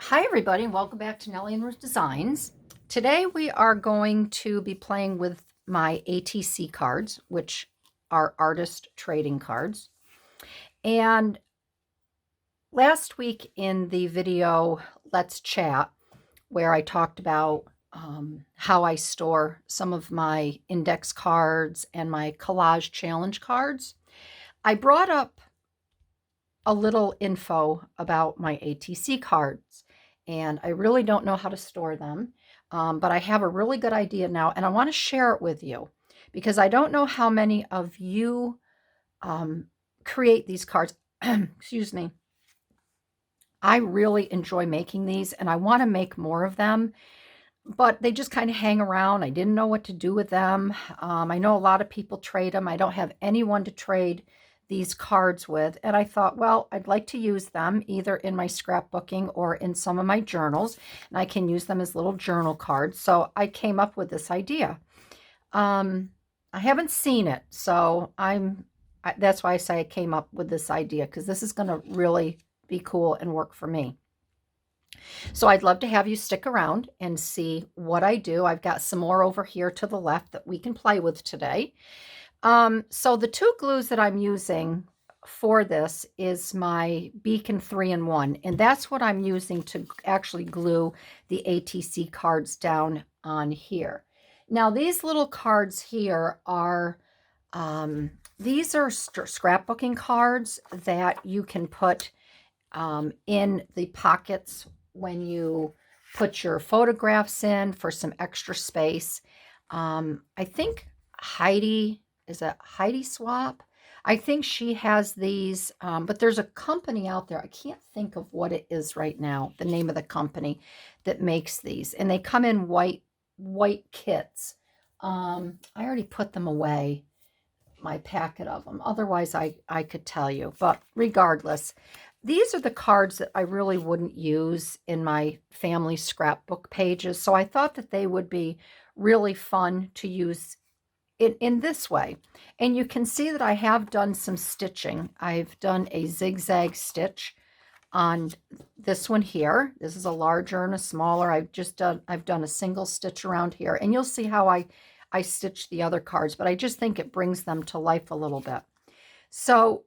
Hi everybody, and welcome back to Nellie and Ruth Designs. Today we are going to be playing with my ATC cards, which are artist trading cards. And last week in the video Let's Chat, where I talked about how I store some of my index cards and my collage challenge cards, I brought up a little info about my ATC cards, and I really don't know how to store them, but I have a really good idea now, and I want to share it with you because I don't know how many of you create these cards. Excuse me. I really enjoy making these, and I want to make more of them, but they just kind of hang around. I didn't know what to do with them. I know a lot of people trade them. I don't have anyone to trade these cards with. And I thought, well, I'd like to use them either in my scrapbooking or in some of my journals. And I can use them as little journal cards. So I came up with this idea. I haven't seen it. So that's why I say I came up with this idea, because this is going to really be cool and work for me. So I'd love to have you stick around and see what I do. I've got some more over here to the left that we can play with today. So the two glues that I'm using for this is my Beacon 3-in-1, and that's what I'm using to actually glue the ATC cards down on here. Now these little cards here are, these are scrapbooking cards that you can put in the pockets when you put your photographs in for some extra space. I think Heidi, is it Heidi Swap? I think she has these, but there's a company out there. I can't think of what it is right now, the name of the company that makes these. And they come in white kits. I already put them away, my packet of them. Otherwise, I could tell you. But regardless, these are the cards that I really wouldn't use in my family scrapbook pages. So I thought that they would be really fun to use in this way. And you can see that I have done some stitching. I've done a zigzag stitch on this one here. This is a larger and a smaller. I've done a single stitch around here, and you'll see how I stitch the other cards, but I just think it brings them to life a little bit. So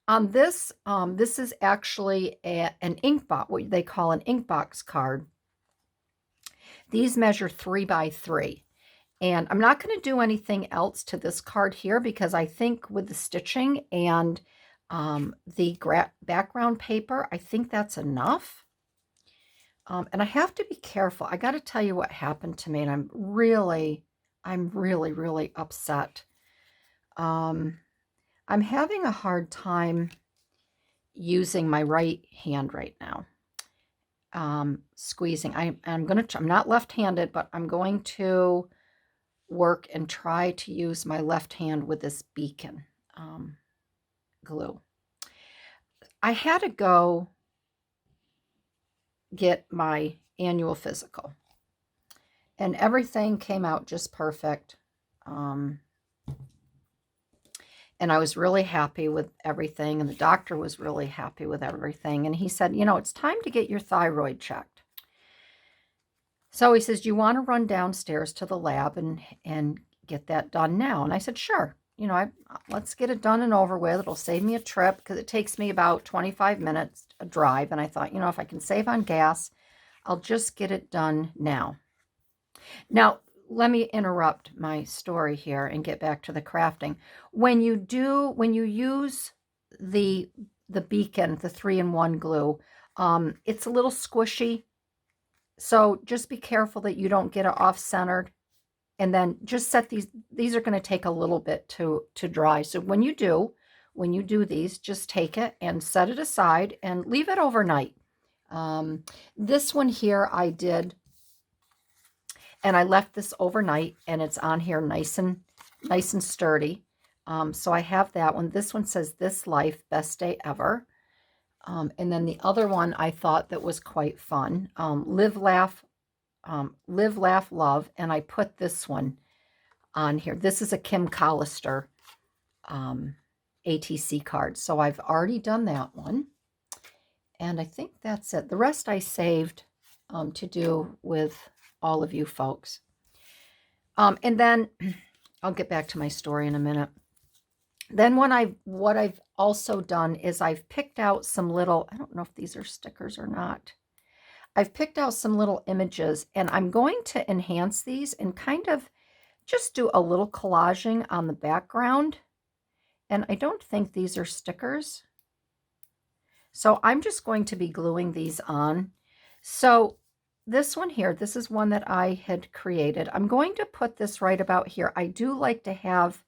on this, this is actually an ink box, what they call an ink box card. These measure 3 by 3. And I'm not going to do anything else to this card here because I think with the stitching and the background paper, I think that's enough. And I have to be careful. I got to tell you what happened to me, and I'm really, really upset. I'm having a hard time using my right hand right now. Squeezing. I'm not left-handed, but I'm going to work and try to use my left hand with this Beacon glue. I had to go get my annual physical, and everything came out just perfect. And I was really happy with everything, and the doctor was really happy with everything. And he said, you know, it's time to get your thyroid checked. So he says, do you want to run downstairs to the lab and get that done now? And I said, sure. You know, let's get it done and over with. It'll save me a trip because it takes me about 25 minutes a drive. And I thought, you know, if I can save on gas, I'll just get it done now. Now, let me interrupt my story here and get back to the crafting. When you use the Beacon, the 3-in-1 glue, it's a little squishy. So just be careful that you don't get it off-centered. And then just set these are going to take a little bit to dry. So when you do these, just take it and set it aside and leave it overnight. This one here I did, and I left this overnight, and it's on here nice and sturdy. So I have that one. This one says, "This Life, Best Day Ever." And then the other one I thought that was quite fun, Live, Laugh, Love. And I put this one on here. This is a Kim Collister ATC card. So I've already done that one. And I think that's it. The rest I saved to do with all of you folks. And then I'll get back to my story in a minute. Then what I've also done is I've picked out some little, I don't know if these are stickers or not. I've picked out some little images, and I'm going to enhance these and kind of just do a little collaging on the background. And I don't think these are stickers. So I'm just going to be gluing these on. So this one here, this is one that I had created. I'm going to put this right about here. I do like to have,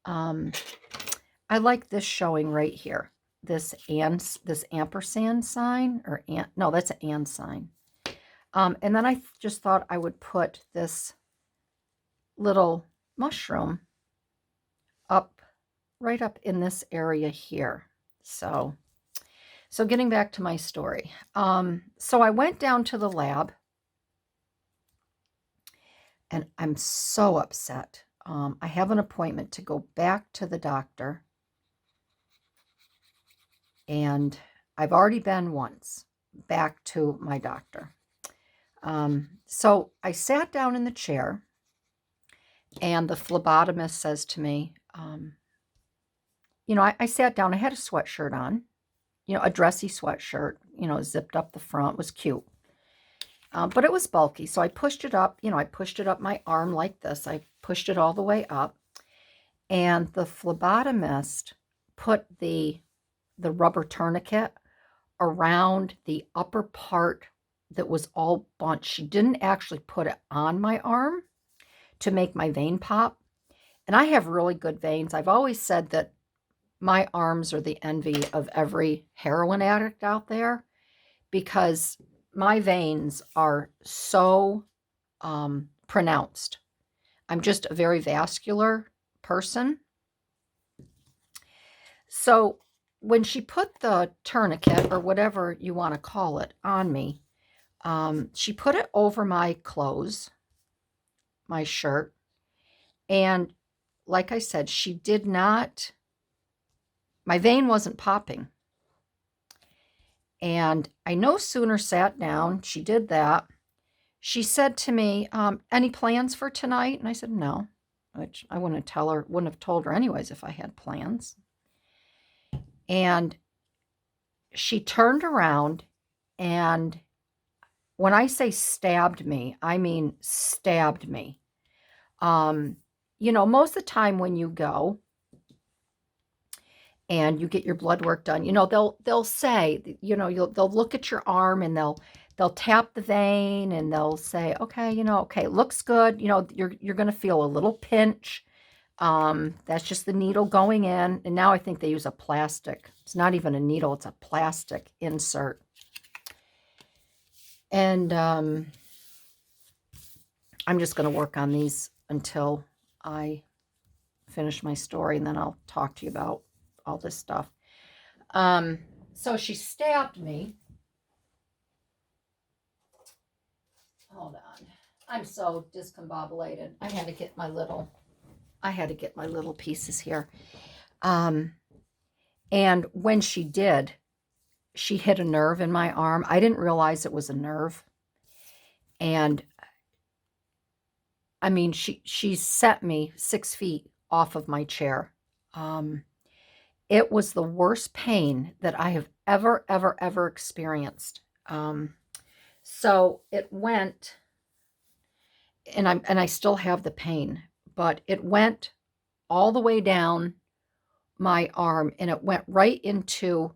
I like this showing right here. This ampersand sign, or no, that's an and sign. And then I just thought I would put this little mushroom up, right up in this area here. So getting back to my story. So I went down to the lab, and I'm so upset. I have an appointment to go back to the doctor, and I've already been once back to my doctor. So I sat down in the chair, and the phlebotomist says to me, I sat down, I had a sweatshirt on, a dressy sweatshirt, zipped up the front, was cute. But it was bulky, so I pushed it up, I pushed it up my arm like this. I pushed it all the way up, and the phlebotomist put the rubber tourniquet around the upper part that was all bunched. She didn't actually put it on my arm to make my vein pop. And I have really good veins. I've always said that my arms are the envy of every heroin addict out there, because my veins are so pronounced. I'm just a very vascular person. So when she put the tourniquet, or whatever you want to call it, on me, she put it over my clothes, my shirt. And like I said, she did not, my vein wasn't popping. And I no sooner sat down, she did that. She said to me, any plans for tonight? And I said, no, which I wouldn't have told her anyways if I had plans. And she turned around, and when I say stabbed me, I mean stabbed me. Most of the time when you go and you get your blood work done, they'll say, they'll look at your arm, and they'll tap the vein, and they'll say, okay, okay, looks good. You're going to feel a little pinch. That's just the needle going in. And now I think they use a plastic. It's not even a needle. It's a plastic insert. And I'm just going to work on these until I finish my story, and then I'll talk to you about all this stuff. So she stabbed me. Hold on. I'm so discombobulated. I had to get my little pieces here. And when she did, she hit a nerve in my arm. I didn't realize it was a nerve. And I mean, she set me 6 feet off of my chair. It was the worst pain that I have ever experienced. So it went, and I still have the pain, but it went all the way down my arm, and it went right into,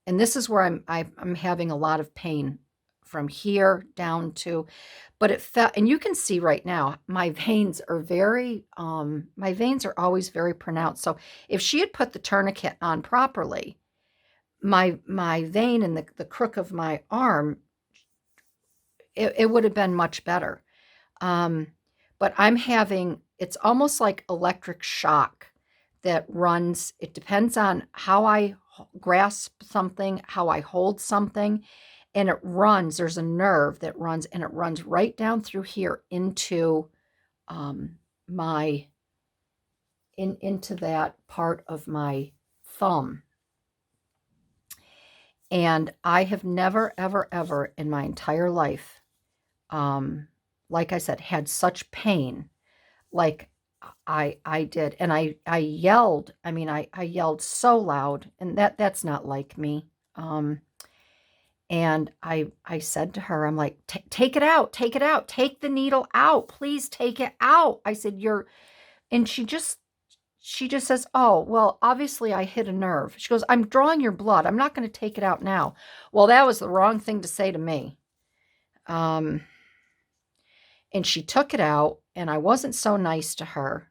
and this is where I'm having a lot of pain from here down to, but it felt, and you can see right now, my veins are always very pronounced. So if she had put the tourniquet on properly, my vein in the crook of my arm, it would have been much better. But I'm having, it's almost like electric shock that runs. It depends on how I grasp something, how I hold something, and it runs. There's a nerve that runs, and it runs right down through here into into that part of my thumb. And I have never, ever, ever in my entire life, like I said, had such pain like I did. And I yelled. I mean, I yelled so loud, and that's not like me. And I said to her, I'm like, take it out, take it out, take the needle out, please take it out. I said, and she just says, oh, well, obviously I hit a nerve. She goes, I'm drawing your blood. I'm not going to take it out now. Well, that was the wrong thing to say to me. And she took it out, and I wasn't so nice to her.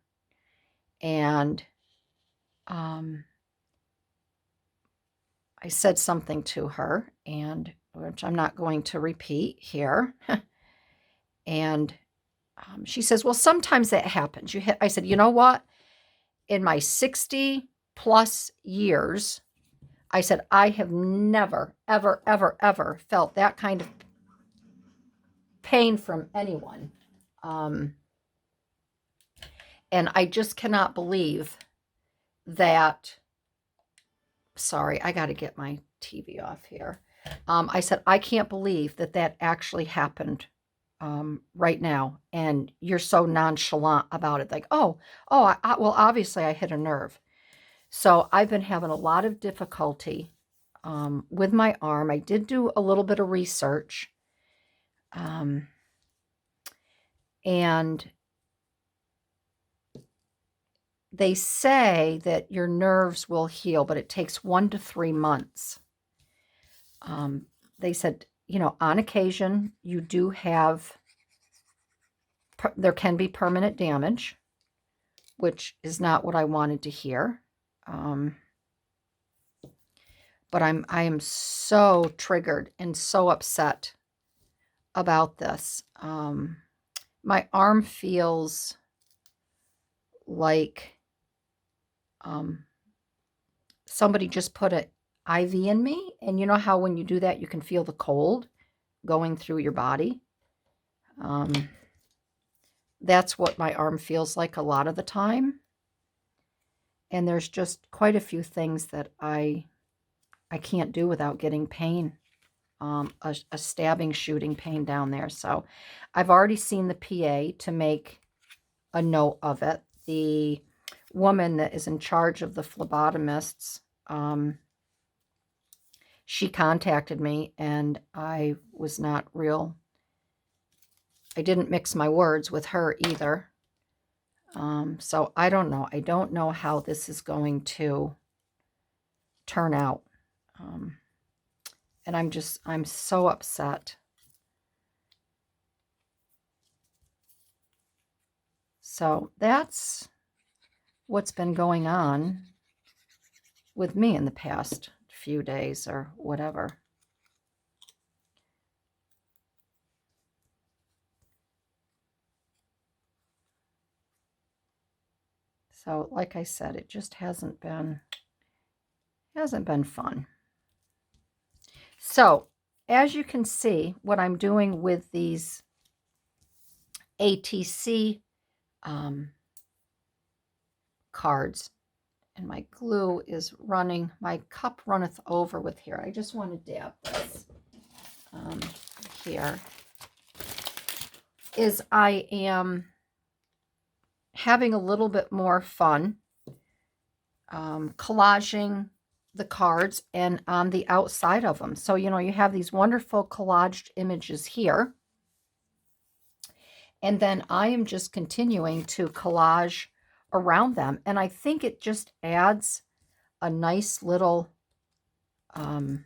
And I said something to her, and which I'm not going to repeat here. And she says, well, sometimes that happens. I said, you know what? In my 60 plus years, I said, I have never, ever, ever, ever felt that kind of pain from anyone. And I just cannot believe that. Sorry, I got to get my TV off here. I said, I can't believe that actually happened right now. And you're so nonchalant about it. Like, well, obviously I hit a nerve. So I've been having a lot of difficulty with my arm. I did do a little bit of research. And they say that your nerves will heal, but it takes 1 to 3 months. They said, on occasion, you do have, there can be permanent damage, which is not what I wanted to hear. But I am so triggered and so upset about this. My arm feels like somebody just put an IV in me. And you know how when you do that, you can feel the cold going through your body? That's what my arm feels like a lot of the time. And there's just quite a few things that I can't do without getting pain, a stabbing, shooting pain down there. So I've already seen the PA to make a note of it. The woman that is in charge of the phlebotomists, she contacted me, and I was not real. I didn't mix my words with her either. So I don't know. I don't know how this is going to turn out. And I'm so upset. So that's what's been going on with me in the past few days or whatever. So like I said, it just hasn't been fun. So as you can see, what I'm doing with these ATC cards, and my glue is running, my cup runneth over with here. I just want to dab this here, is I am having a little bit more fun collaging the cards and on the outside of them. So, you have these wonderful collaged images here. And then I am just continuing to collage around them. And I think it just adds a nice little, I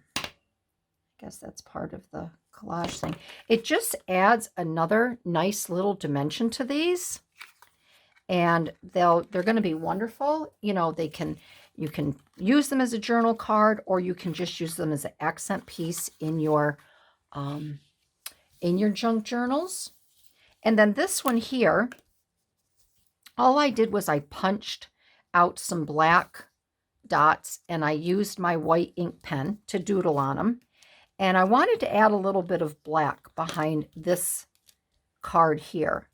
guess that's part of the collage thing. It just adds another nice little dimension to these. And they're going to be wonderful. You can use them as a journal card, or you can just use them as an accent piece in your junk journals. And then this one here, all I did was I punched out some black dots, and I used my white ink pen to doodle on them. And I wanted to add a little bit of black behind this card here.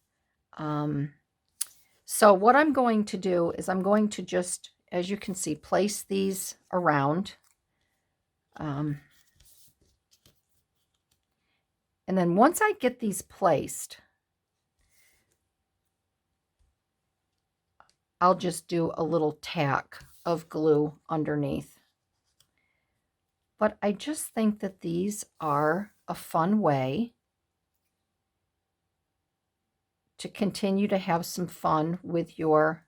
So what I'm going to do is I'm going to just, as you can see, place these around. And then once I get these placed, I'll just do a little tack of glue underneath. But I just think that these are a fun way to continue to have some fun with your,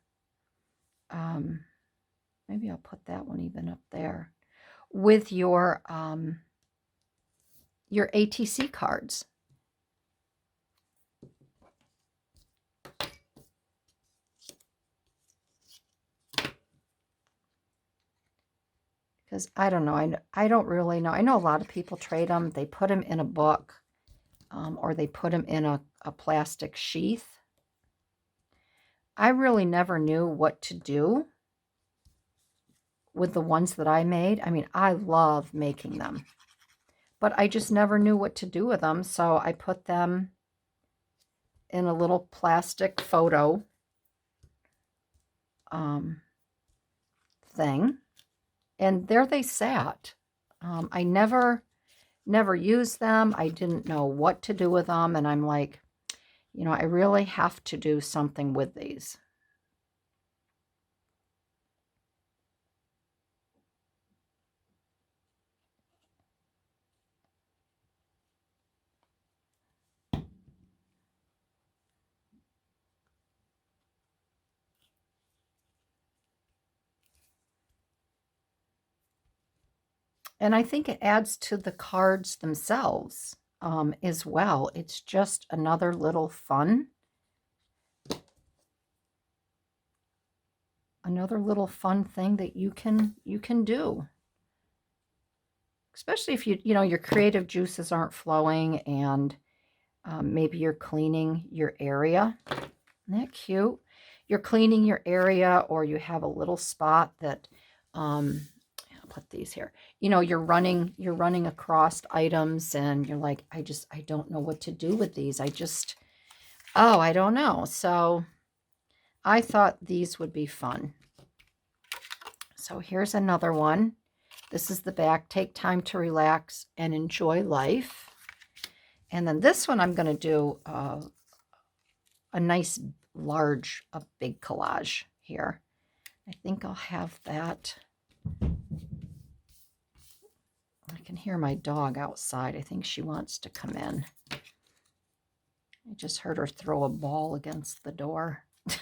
maybe I'll put that one even up there, with your ATC cards. Because I don't know, I don't really know. I know a lot of people trade them. They put them in a book, or they put them in a plastic sheath. I really never knew what to do with the ones that I made. I mean, I love making them, but I just never knew what to do with them. So I put them in a little plastic photo thing, and there they sat. I never used them. I didn't know what to do with them, and I'm like, you know, I really have to do something with these. And I think it adds to the cards themselves as well. It's just another little fun. Another little fun thing that you can do. Especially if you know your creative juices aren't flowing, and maybe you're cleaning your area. Isn't that cute? You're cleaning your area, or you have a little spot that I'll put these here. You know, you're running across items, and you're like, I don't know what to do with these. I don't know. So I thought these would be fun. So here's another one. This is the back. Take time to relax and enjoy life. And then this one I'm going to do a nice a big collage here. I think I'll have that. I can hear my dog outside. I think she wants to come in. I just heard her throw a ball against the door. I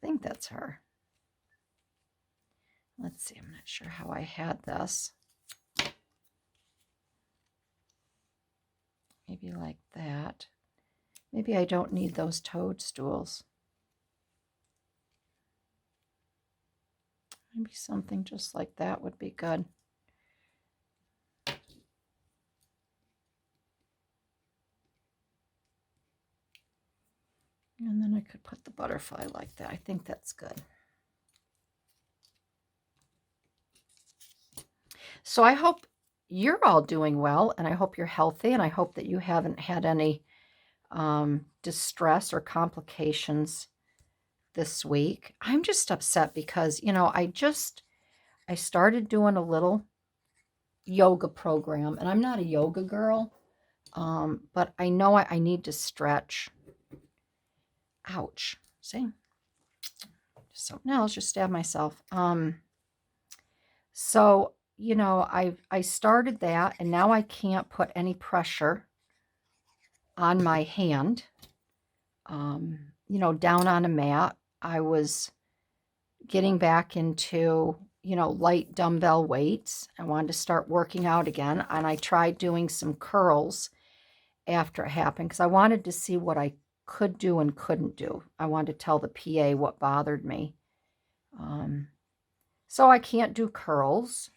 think that's her. Let's see, I'm not sure how I had this. Maybe like that. Maybe I don't need those toadstools. Maybe something just like that would be good. And then I could put the butterfly like that. I think that's good. So I hope you're all doing well, and I hope you're healthy, and I hope that you haven't had any distress or complications this week. I'm just upset because, you know, I started doing a little yoga program, and I'm not a yoga girl, but I know I need to stretch. Ouch. See? So now I'll just stab myself. So, you know, I started that, and now I can't put any pressure on my hand, you know, down on a mat. I was getting back into, you know, light dumbbell weights. I wanted to start working out again, and I tried doing some curls after it happened because I wanted to see what I could do and couldn't do. I wanted to tell the PA what bothered me. So I can't do curls.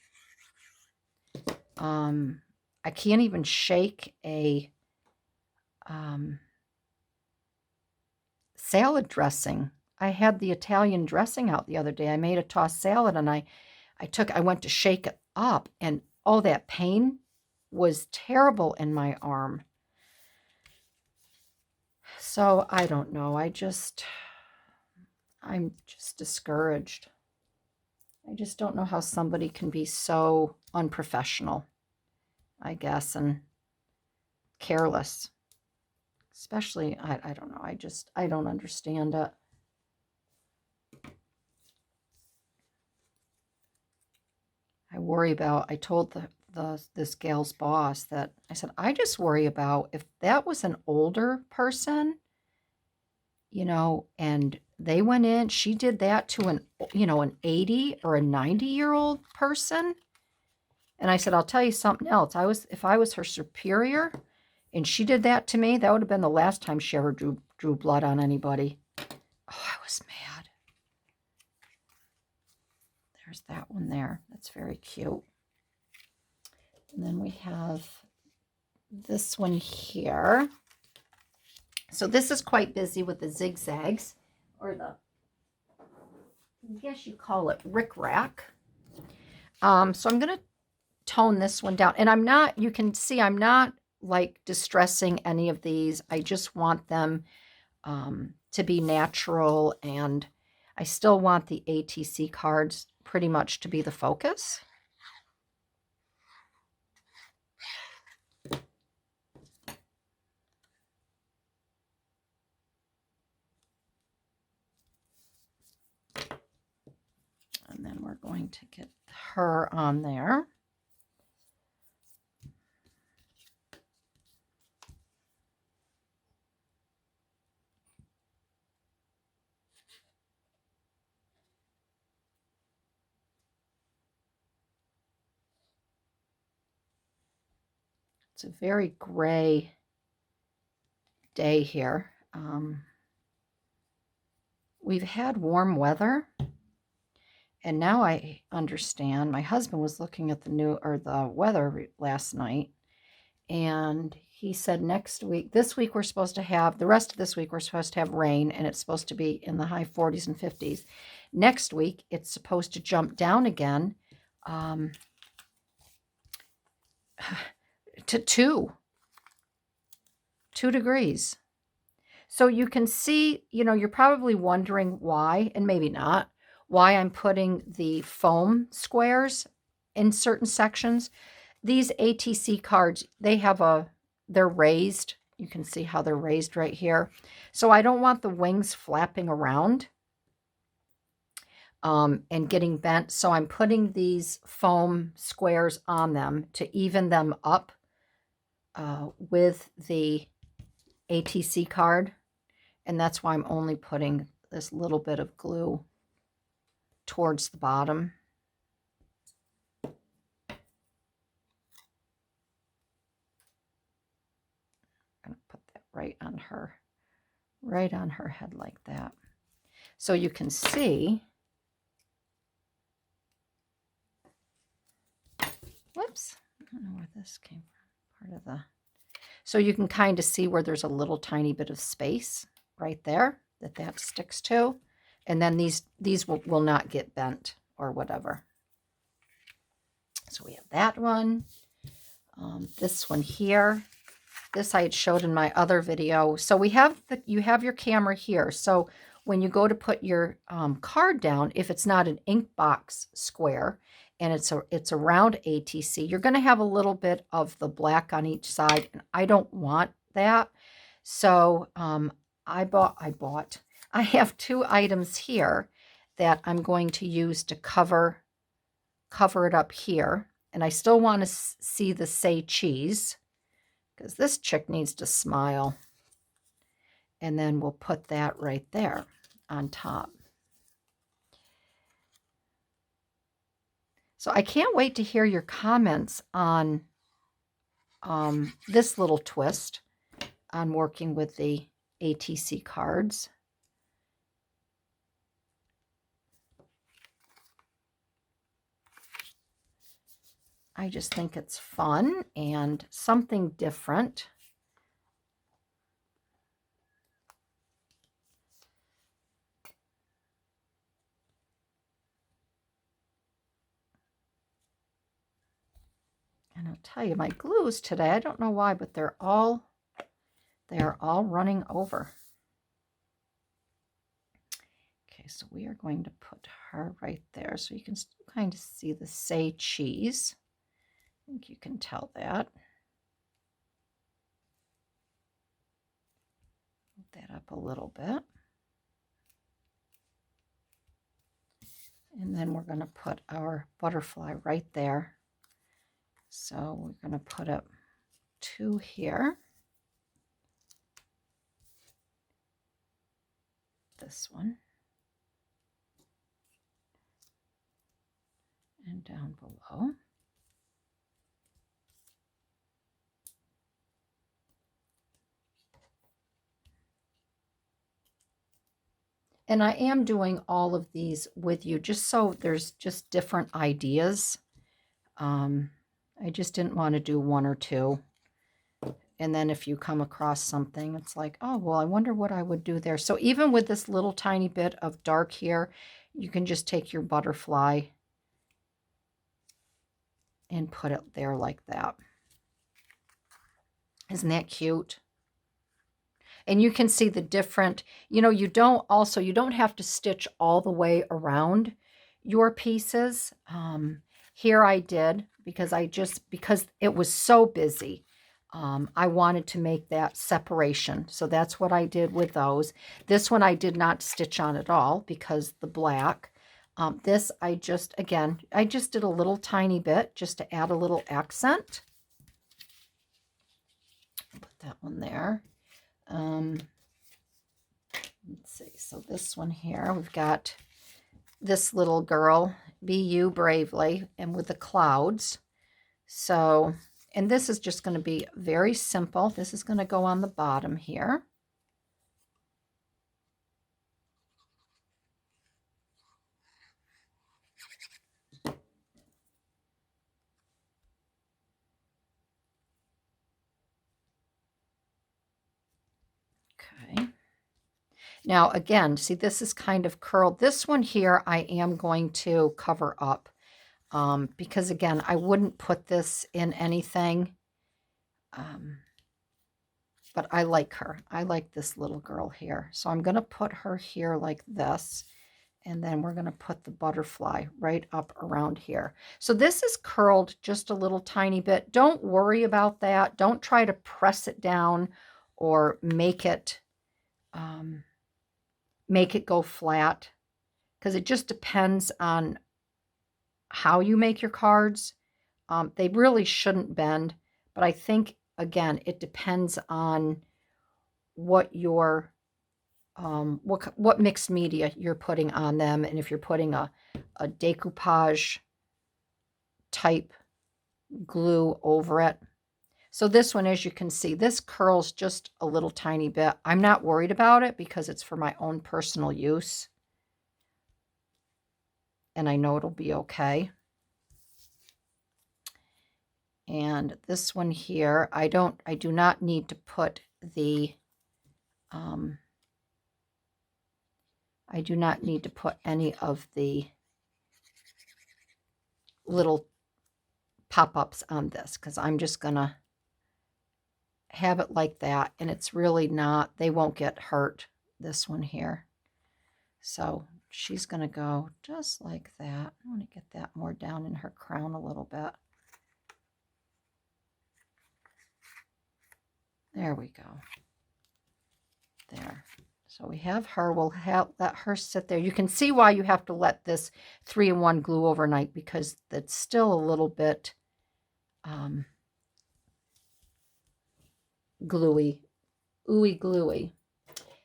I can't even shake a salad dressing. I had the Italian dressing out the other day. I made a tossed salad, and I went to shake it up, and oh, that pain was terrible in my arm. So I don't know. I'm just discouraged. I just don't know how somebody can be so unprofessional, I guess. And careless. Especially, I don't know. I don't understand it. I told this gal's boss that I said, I just worry about if that was an older person, and they went in, she did that to an 80 or a 90-year-old person. And I said, I'll tell you something else. If I was her superior and she did that to me, that would have been the last time she ever drew blood on anybody. Oh, I was mad. There's that one there. That's very cute. And then we have this one here. So this is quite busy with the zigzags, or I guess you call it rickrack. So I'm going to tone this one down. And you can see I'm not like distressing any of these. I just want them to be natural, and I still want the ATC cards pretty much to be the focus. And then we're going to get her on there. It's a very gray day here. We've had warm weather, and now I understand. My husband was looking at the weather last night, and he said this week we're supposed to have, the rest of this week we're supposed to have rain, and it's supposed to be in the high 40s and 50s. Next week it's supposed to jump down again to 2 degrees. So you can see, you're probably wondering why, and maybe not, why I'm putting the foam squares in certain sections. These ATC cards, they're raised. You can see how they're raised right here. So I don't want the wings flapping around and getting bent. So I'm putting these foam squares on them to even them up with the ATC card. And that's why I'm only putting this little bit of glue towards the bottom. I'm going to put that right on her head like that. So you can see, whoops, I don't know where this came from, so you can kind of see where there's a little tiny bit of space right there that sticks to. And then these will not get bent or whatever. So we have that one. This one here. This I had showed in my other video. So you have your camera here. So when you go to put your card down, if it's not an ink box square and it's a round ATC, you're going to have a little bit of the black on each side, and I don't want that. So I have 2 items here that I'm going to use to cover it up here. And I still want to see the say cheese, because this chick needs to smile. And then we'll put that right there on top. So I can't wait to hear your comments on this little twist on working with the ATC cards. I just think it's fun and something different. And I'll tell you, my glues today, I don't know why, but they are all running over. Okay, so we are going to put her right there so you can kind of see the say cheese. I think you can tell that. that up a little bit. And then we're going to put our butterfly right there. So we're going to put up 2 here. This one. And down below. And I am doing all of these with you just so there's just different ideas. I just didn't want to do 1 or 2. And then if you come across something, it's like, oh, well, I wonder what I would do there. So even with this little tiny bit of dark here, you can just take your butterfly and put it there like that. Isn't that cute? And you can see the different, you know, you don't have to stitch all the way around your pieces. Here I did because because it was so busy. I wanted to make that separation. So that's what I did with those. This one I did not stitch on at all because the black. This I just did a little tiny bit just to add a little accent. Put that one there. Let's see. So this one here, we've got this little girl, Be You Bravely, and with the clouds. So, and this is just going to be very simple. This is going to go on the bottom here. Okay. Now, again, see, this is kind of curled. This one here, I am going to cover up because, again, I wouldn't put this in anything. But I like her. I like this little girl here. So I'm going to put her here like this. And then we're going to put the butterfly right up around here. So this is curled just a little tiny bit. Don't worry about that. Don't try to press it down or make it go flat, because it just depends on how you make your cards. They really shouldn't bend, but I think, again, it depends on what your what mixed media you're putting on them, and if you're putting a decoupage type glue over it. So this one, as you can see, this curls just a little tiny bit. I'm not worried about it because it's for my own personal use, and I know it'll be okay. And this one here, I do not need to put the I do not need to put any of the little pop-ups on this, because I'm just gonna have it like that, and it's really not, they won't get hurt, this one here. So she's gonna go just like that. I want to get that more down in her crown a little bit. There we go. There. So we have her. We'll let her sit there. You can see why you have to let this 3-in-1 glue overnight, because it's still a little bit gluey, ooey gluey.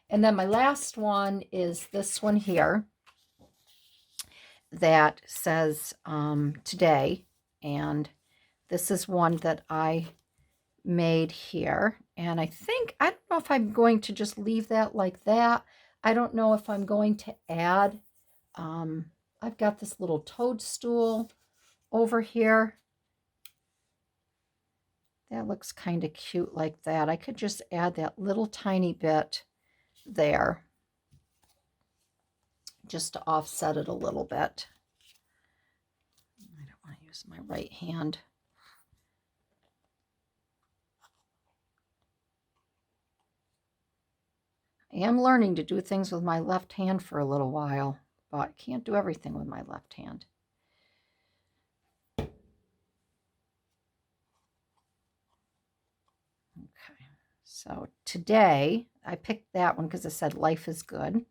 And then my last one is this one here that says today, and this is one that I made here, and I don't know if I'm going to just leave that like that. I don't know if I'm going to add I've got this little toadstool over here that looks kind of cute like that. I could just add that little tiny bit there just to offset it a little bit. I don't want to use my right hand. I am learning to do things with my left hand for a little while, but I can't do everything with my left hand. Okay, so today, I picked that one because it said life is good.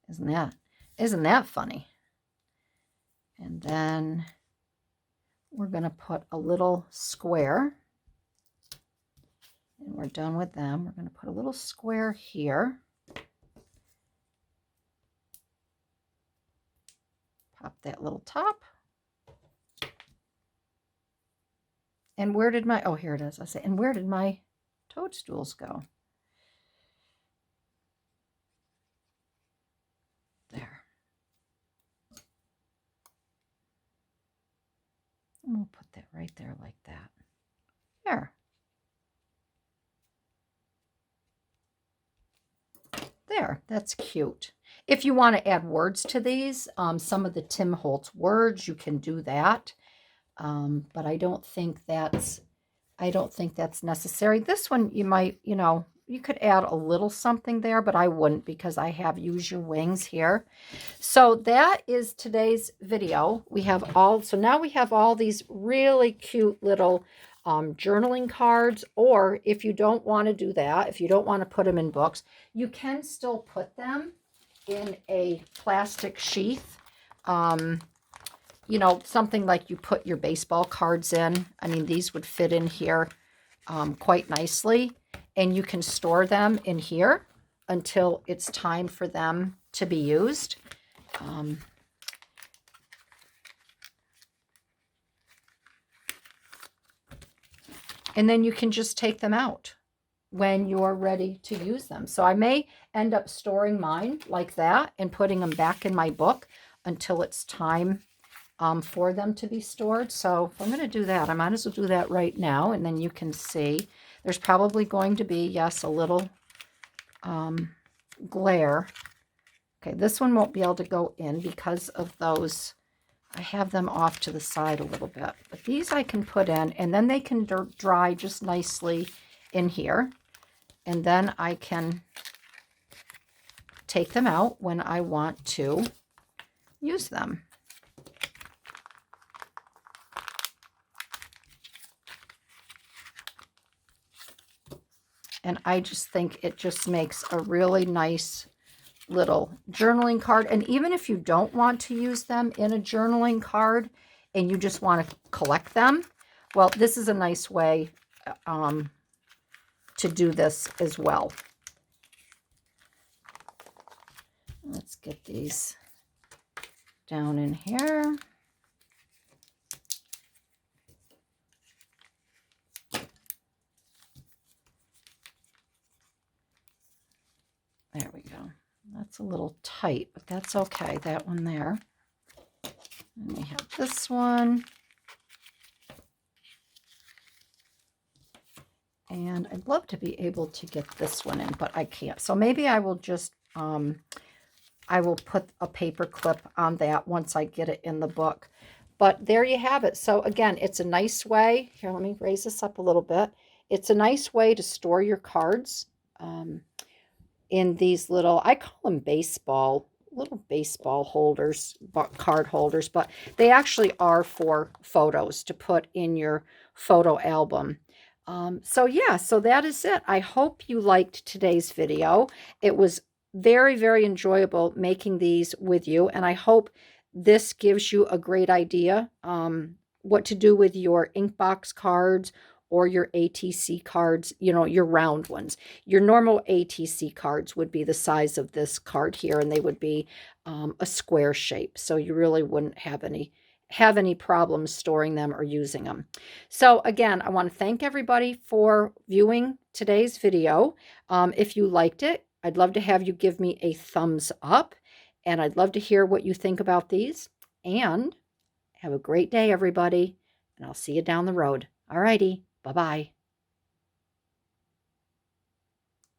Isn't that funny? And then we're going to put a little square. And we're done with them. We're going to put a little square here. Pop that little top. And where did my, oh, here it is. I say, and where did my toadstools go? There. And we'll put that right there like that. There. There, that's cute. If you want to add words to these, some of the Tim Holtz words, you can do that. But I don't think that's necessary. This one you might, you could add a little something there, but I wouldn't because I have use your wings here. So that is today's video. So now we have all these really cute little journaling cards, or if you don't want to do that, if you don't want to put them in books, you can still put them in a plastic sheath. Something like you put your baseball cards in. I mean, these would fit in here quite nicely, and you can store them in here until it's time for them to be used. And then you can just take them out when you're ready to use them. So I may end up storing mine like that and putting them back in my book until it's time for them to be stored. So if I'm going to do that, I might as well do that right now. And then you can see there's probably going to be, yes, a little glare. Okay, this one won't be able to go in because of those. I have them off to the side a little bit. But these I can put in, and then they can dry just nicely in here. And then I can take them out when I want to use them. And I just think it just makes a really nice little journaling card. And even if you don't want to use them in a journaling card and you just want to collect them, well, this is a nice way to do this as well. Let's get these down in here. There we go. That's a little tight, but that's okay. That one there. And we have this one. And I'd love to be able to get this one in, but I can't. So maybe I will just, I will put a paper clip on that once I get it in the book. But there you have it. So again, it's a nice way. Here, let me raise this up a little bit. It's a nice way to store your cards. In these little, I call them little baseball holders, card holders, but they actually are for photos to put in your photo album. So yeah, so that is it. I hope you liked today's video. It was very, very enjoyable making these with you, and I hope this gives you a great idea what to do with your Inkbox cards or your ATC cards, your round ones. Your normal ATC cards would be the size of this card here, and they would be a square shape. So you really wouldn't have any problems storing them or using them. So again, I want to thank everybody for viewing today's video. If you liked it, I'd love to have you give me a thumbs up, and I'd love to hear what you think about these. And have a great day, everybody, and I'll see you down the road. All righty. Bye-bye.